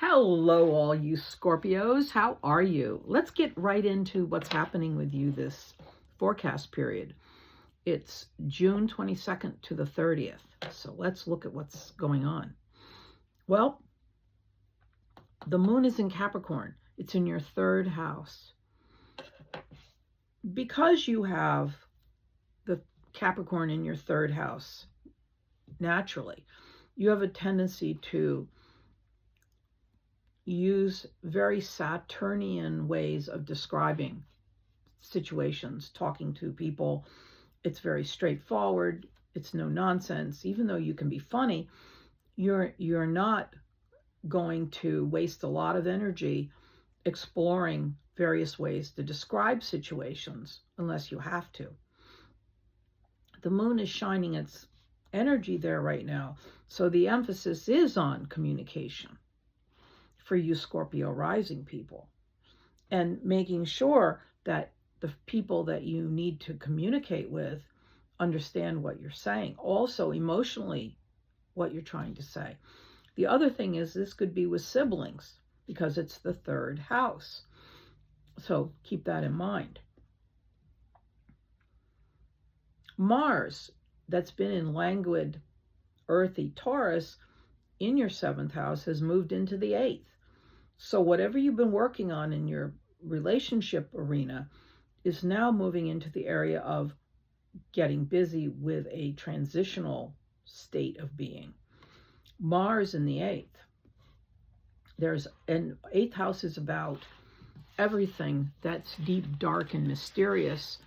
Hello, all you Scorpios. How are you? Let's get right into what's happening with you this forecast period. It's June 22nd to the 30th. So let's look at what's going on. Well, the moon is in Capricorn. It's in your third house. Because you have the Capricorn in your third house, naturally, you have a tendency to use very Saturnian ways of describing situations, talking to people. It's very straightforward. It's no nonsense. Even though you can be funny, you're not going to waste a lot of energy exploring various ways to describe situations unless you have to. The moon is shining its energy there right now, so the emphasis is on communication for you Scorpio rising people, and making sure that the people that you need to communicate with understand what you're saying. Also, emotionally, what you're trying to say. The other thing is this could be with siblings because it's the third house. So keep that in mind. Mars, that's been in languid, earthy Taurus in your seventh house, has moved into the eighth. So whatever you've been working on in your relationship arena is now moving into the area of getting busy with a transitional state of being. Mars in the eighth. An eighth house is about everything that's deep, dark, and mysterious,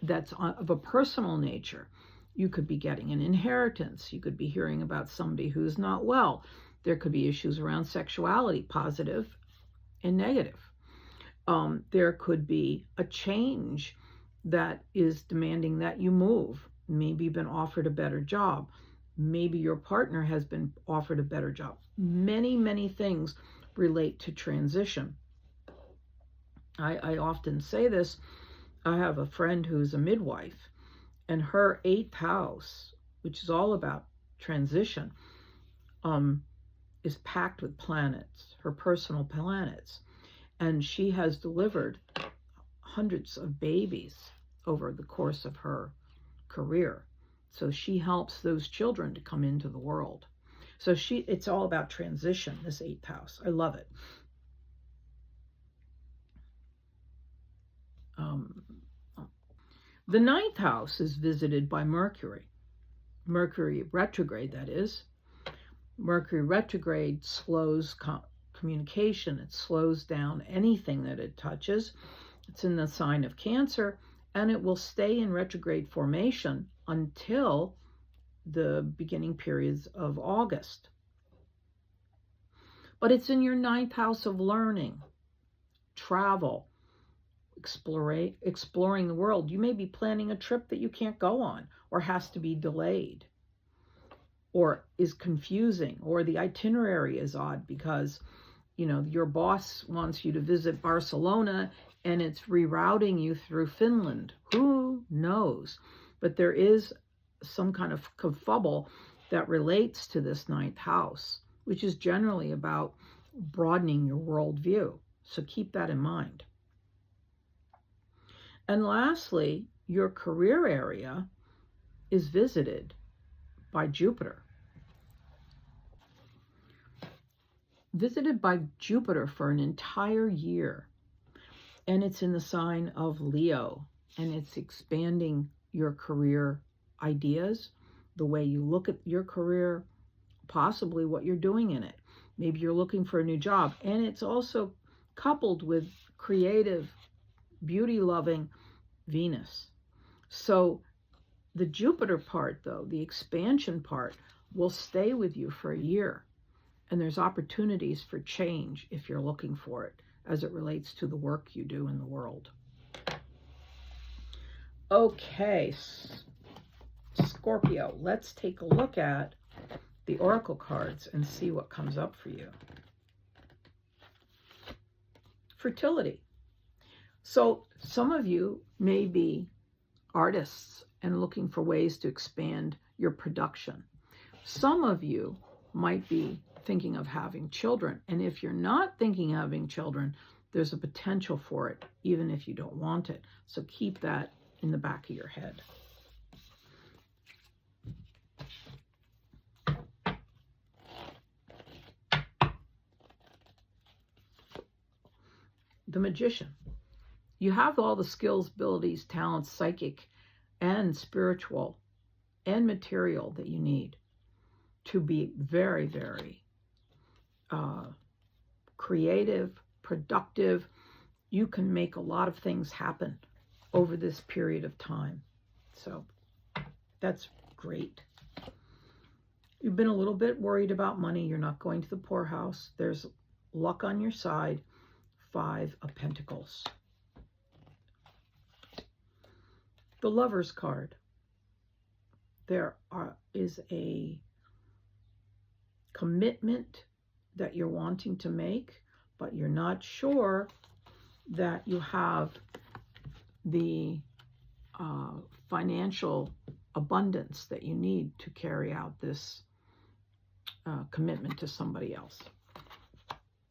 that's of a personal nature. You could be getting an inheritance. You could be hearing about somebody who's not well. There could be issues around sexuality, positive and negative. There could be a change that is demanding that you move. Maybe you've been offered a better job. Maybe your partner has been offered a better job. Many, many things relate to transition. I often say this. I have a friend who's a midwife, and her eighth house, which is all about transition, is packed with planets, her personal planets. And she has delivered hundreds of babies over the course of her career. So she helps those children to come into the world. So it's all about transition, this eighth house. I love it. The ninth house is visited by Mercury. Mercury retrograde, that is. Mercury retrograde slows communication. It slows down anything that it touches. It's in the sign of Cancer, and it will stay in retrograde formation until the beginning periods of August. But it's in your ninth house of learning, travel, exploring the world. You may be planning a trip that you can't go on, or has to be delayed, or is confusing, or the itinerary is odd because your boss wants you to visit Barcelona and it's rerouting you through Finland. Who knows? But there is some kind of kerfuffle that relates to this ninth house, which is generally about broadening your worldview. So keep that in mind. And lastly, your career area is visited by Jupiter. Visited by Jupiter for an entire year. And it's in the sign of Leo. And it's expanding your career ideas, the way you look at your career, possibly what you're doing in it. Maybe you're looking for a new job. And it's also coupled with creative, beauty-loving Venus. So the Jupiter part, though, the expansion part, will stay with you for a year. And there's opportunities for change if you're looking for it as it relates to the work you do in the world. Okay, Scorpio, let's take a look at the oracle cards and see what comes up for you. Fertility. So some of you may be artists and looking for ways to expand your production. Some of you might be thinking of having children. And if you're not thinking of having children, there's a potential for it, even if you don't want it. So keep that in the back of your head. The Magician. You have all the skills, abilities, talents, psychic and spiritual and material that you need to be very, very creative, productive. You can make a lot of things happen over this period of time. So that's great. You've been a little bit worried about money. You're not going to the poorhouse. There's luck on your side. 5 of Pentacles. The Lover's card. There is a commitment that you're wanting to make, but you're not sure that you have the financial abundance that you need to carry out this commitment to somebody else.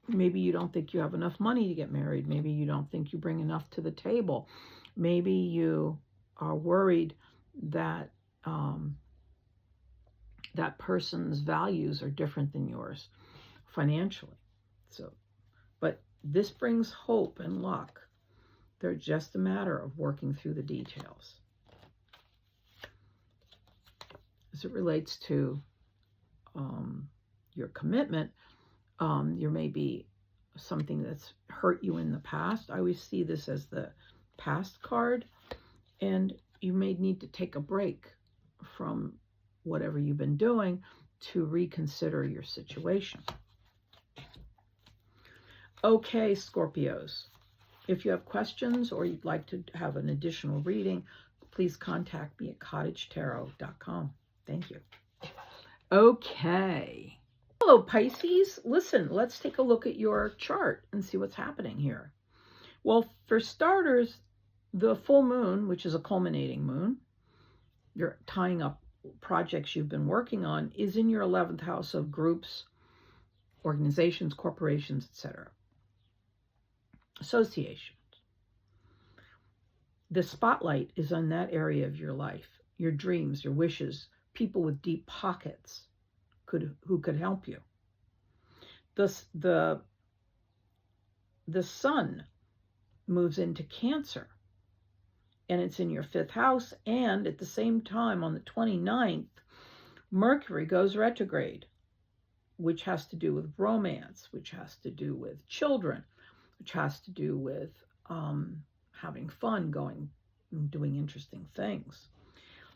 Maybe you don't think you have enough money to get married. Maybe you don't think you bring enough to the table. Maybe you are worried that that person's values are different than yours financially. So, but this brings hope and luck. They're just a matter of working through the details. As it relates to your commitment, there may be something that's hurt you in the past. I always see this as the past card, and you may need to take a break from whatever you've been doing to reconsider your situation. Okay, Scorpios, if you have questions or you'd like to have an additional reading, please contact me at cottagetarot.com. Thank you. Okay. Hello, Pisces. Listen, let's take a look at your chart and see what's happening here. Well, for starters, the full moon, which is a culminating moon, you're tying up projects you've been working on, is in your 11th house of groups, organizations, corporations, etc. Associations. The spotlight is on that area of your life, your dreams, your wishes, people with deep pockets who could help you. The sun moves into Cancer, and it's in your 5th house, and at the same time, on the 29th, Mercury goes retrograde, which has to do with romance, which has to do with children, which has to do with having fun, doing interesting things.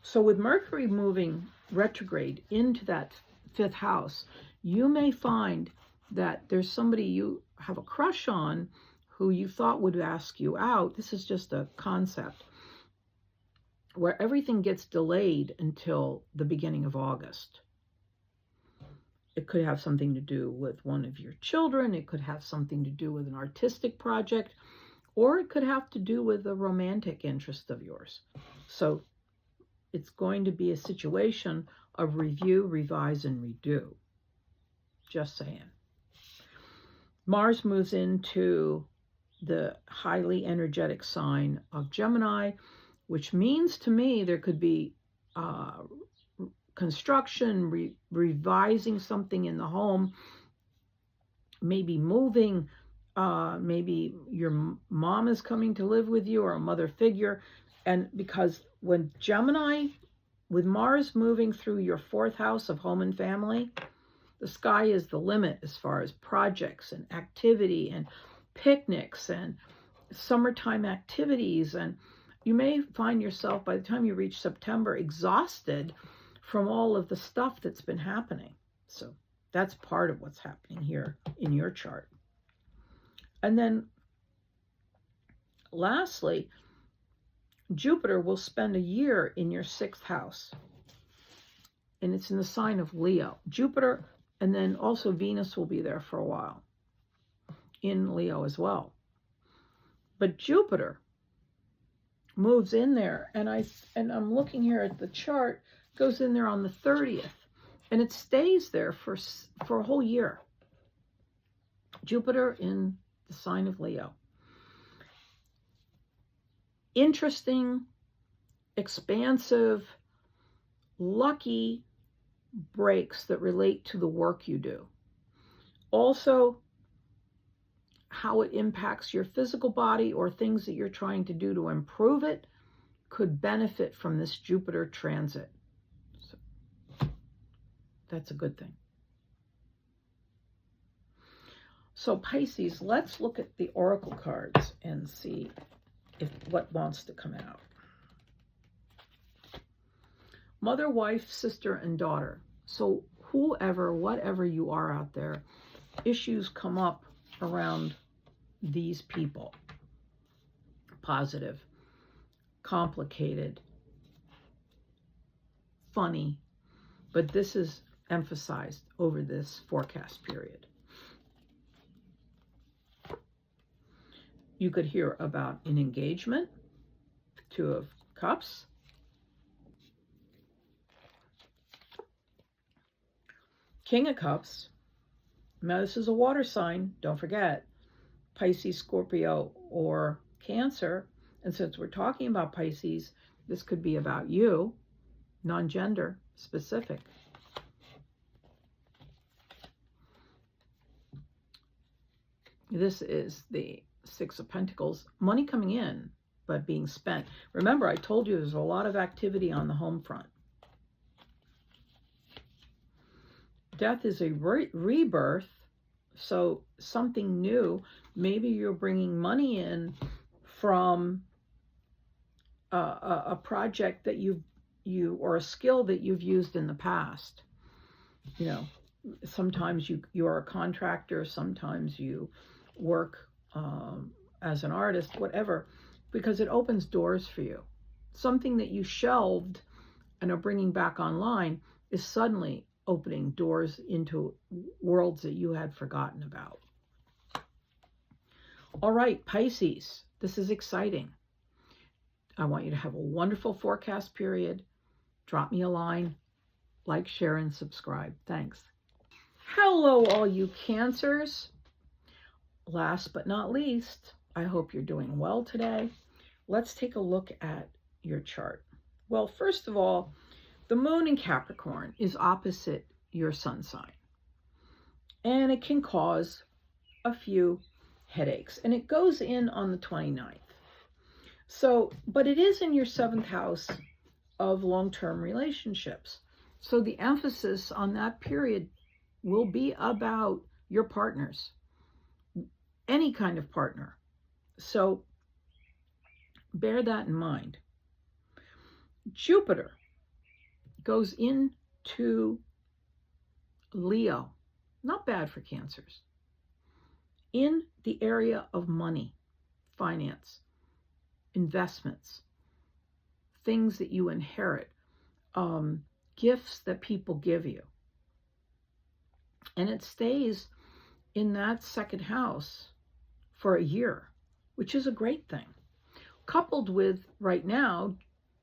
So with Mercury moving retrograde into that 5th house, you may find that there's somebody you have a crush on who you thought would ask you out. This is just a concept where everything gets delayed until the beginning of August. It could have something to do with one of your children. It could have something to do with an artistic project, or it could have to do with a romantic interest of yours. So it's going to be a situation of review, revise, and redo. Just saying. Mars moves into the highly energetic sign of Gemini, which means to me there could be construction, revising something in the home, maybe moving, maybe your mom is coming to live with you or a mother figure. And because when Gemini, with Mars moving through your 4th house of home and family, the sky is the limit as far as projects and activity and picnics and summertime activities. And you may find yourself, by the time you reach September, exhausted from all of the stuff that's been happening. So that's part of what's happening here in your chart. And then lastly, Jupiter will spend a year in your 6th house, and it's in the sign of Leo. Jupiter, and then also Venus will be there for a while in Leo as well. But Jupiter moves in there, and I'm looking here at the chart, goes in there on the 30th. And it stays there for a whole year. Jupiter in the sign of Leo. Interesting, expansive, lucky breaks that relate to the work you do. Also, how it impacts your physical body or things that you're trying to do to improve it could benefit from this Jupiter transit. So that's a good thing. So Pisces, let's look at the oracle cards and see what wants to come out. Mother, wife, sister, and daughter. So whoever, whatever you are out there, issues come up around these people. Positive, complicated, funny, but this is emphasized over this forecast period. You could hear about an engagement, Two of Cups, King of Cups. Now this is a water sign, don't forget, Pisces, Scorpio, or Cancer. And since we're talking about Pisces, this could be about you, non-gender specific. This is the Six of Pentacles, money coming in, but being spent. Remember, I told you there's a lot of activity on the home front. Death is a rebirth, so something new. Maybe you're bringing money in from a project that you or a skill that you've used in the past. You know, sometimes you're a contractor, sometimes you work as an artist, whatever, because it opens doors for you. Something that you shelved and are bringing back online is suddenly opening doors into worlds that you had forgotten about. All right, Pisces, this is exciting. I want you to have a wonderful forecast period. Drop me a line, like, share, and subscribe. Thanks. Hello, all you Cancers. Last but not least, I hope you're doing well today. Let's take a look at your chart. Well, first of all, the moon in Capricorn is opposite your sun sign, and it can cause a few headaches, and it goes in on the 29th. So, but it is in your 7th house of long-term relationships. So the emphasis on that period will be about your partners, any kind of partner. So bear that in mind. Jupiter goes into Leo, not bad for Cancers, in the area of money, finance, investments, things that you inherit, gifts that people give you. And it stays in that 2nd house for a year, which is a great thing. Coupled with, right now,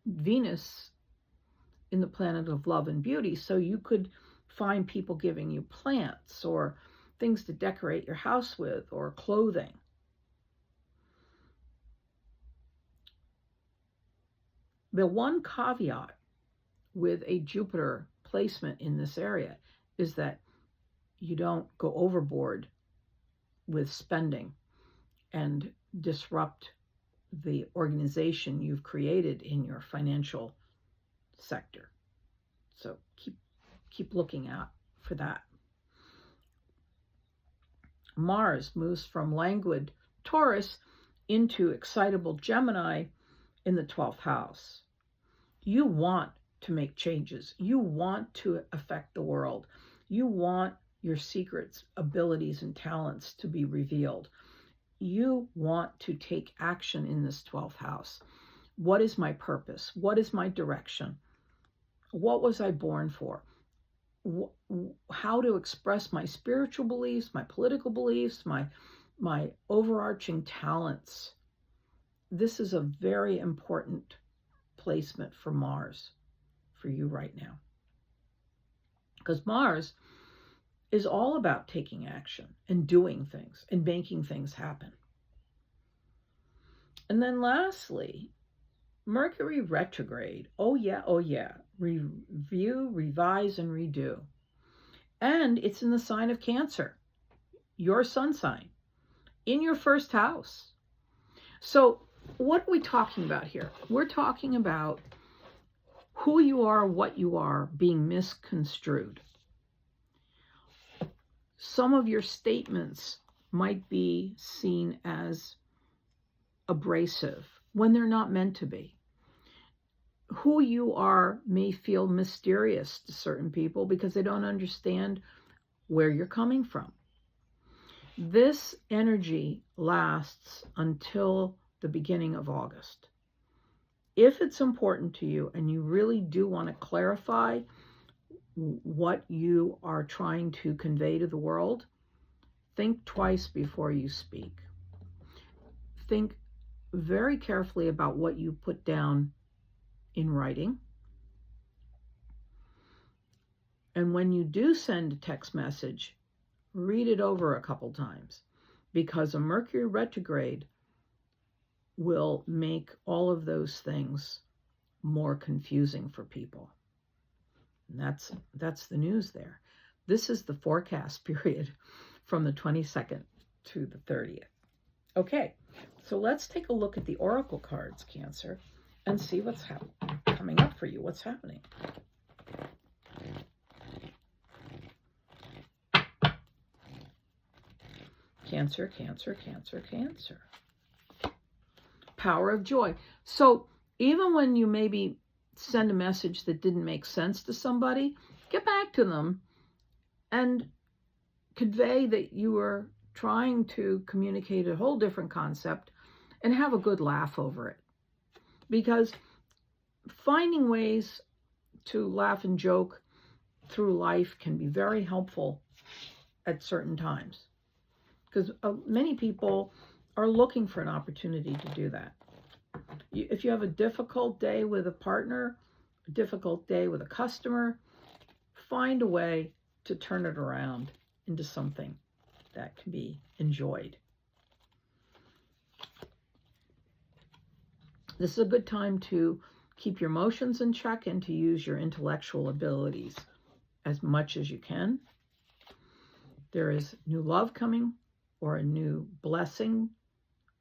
Venus in the planet of love and beauty. So you could find people giving you plants or things to decorate your house with, or clothing. The one caveat with a Jupiter placement in this area is that you don't go overboard with spending and disrupt the organization you've created in your financial sector. So keep looking out for that. Mars moves from languid Taurus into excitable Gemini in the 12th house. You want to make changes. You want to affect the world. You want your secrets, abilities, and talents to be revealed. You want to take action in this 12th house. What is my purpose? What is my direction? What was I born for? How to express my spiritual beliefs, my political beliefs, my overarching talents. This is a very important placement for Mars for you right now. Because Mars is all about taking action and doing things and making things happen. And then lastly, Mercury retrograde. Oh yeah, oh yeah. Review, revise, and redo. And it's in the sign of Cancer, your sun sign, in your first house. So what are we talking about here? We're talking about who you are, what you are, being misconstrued. Some of your statements might be seen as abrasive when they're not meant to be. Who you are may feel mysterious to certain people because they don't understand where you're coming from. This energy lasts until the beginning of August. If it's important to you and you really do want to clarify what you are trying to convey to the world, think twice before you speak. Think very carefully about what you put down in writing. And when you do send a text message, read it over a couple times, because a Mercury retrograde will make all of those things more confusing for people. And that's the news there. This is the forecast period from the 22nd to the 30th. Okay, so let's take a look at the oracle cards, Cancer, and see what's coming up for you, what's happening. Cancer, Cancer, Cancer, Cancer. Power of joy. So even when you maybe send a message that didn't make sense to somebody, get back to them and convey that you were trying to communicate a whole different concept and have a good laugh over it. Because finding ways to laugh and joke through life can be very helpful at certain times. Because many people are looking for an opportunity to do that. If you have a difficult day with a partner, a difficult day with a customer, find a way to turn it around into something that can be enjoyed. This is a good time to keep your emotions in check and to use your intellectual abilities as much as you can. There is new love coming or a new blessing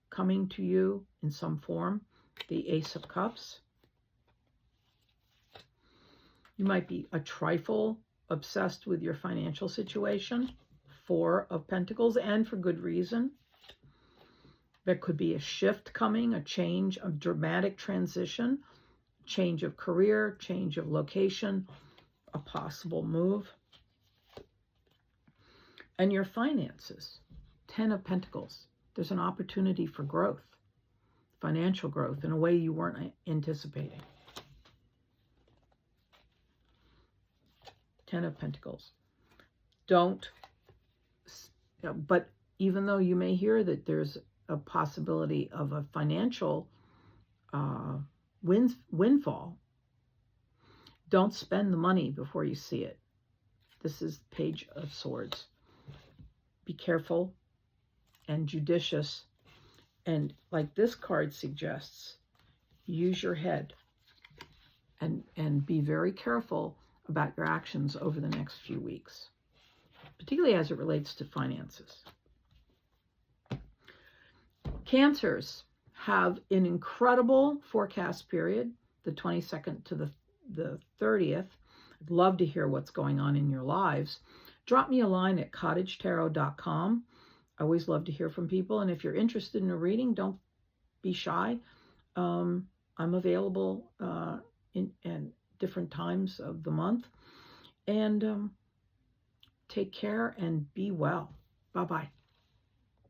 coming to you in some form. The Ace of Cups. You might be a trifle obsessed with your financial situation. Four of Pentacles, and for good reason. There could be a shift coming, a change, a dramatic transition, change of career, change of location, a possible move. And your finances, 10 of Pentacles. There's an opportunity for growth, financial growth, in a way you weren't anticipating. 10 of Pentacles. But even though you may hear that there's a possibility of a financial windfall, don't spend the money before you see it. This is Page of Swords. Be careful and judicious. And like this card suggests, use your head and be very careful about your actions over the next few weeks, particularly as it relates to finances. Cancers have an incredible forecast period, the 22nd to the 30th. I'd love to hear what's going on in your lives. Drop me a line at cottagetarot.com. I always love to hear from people. And if you're interested in a reading, don't be shy. I'm available in different times of the month. And take care and be well. Bye-bye.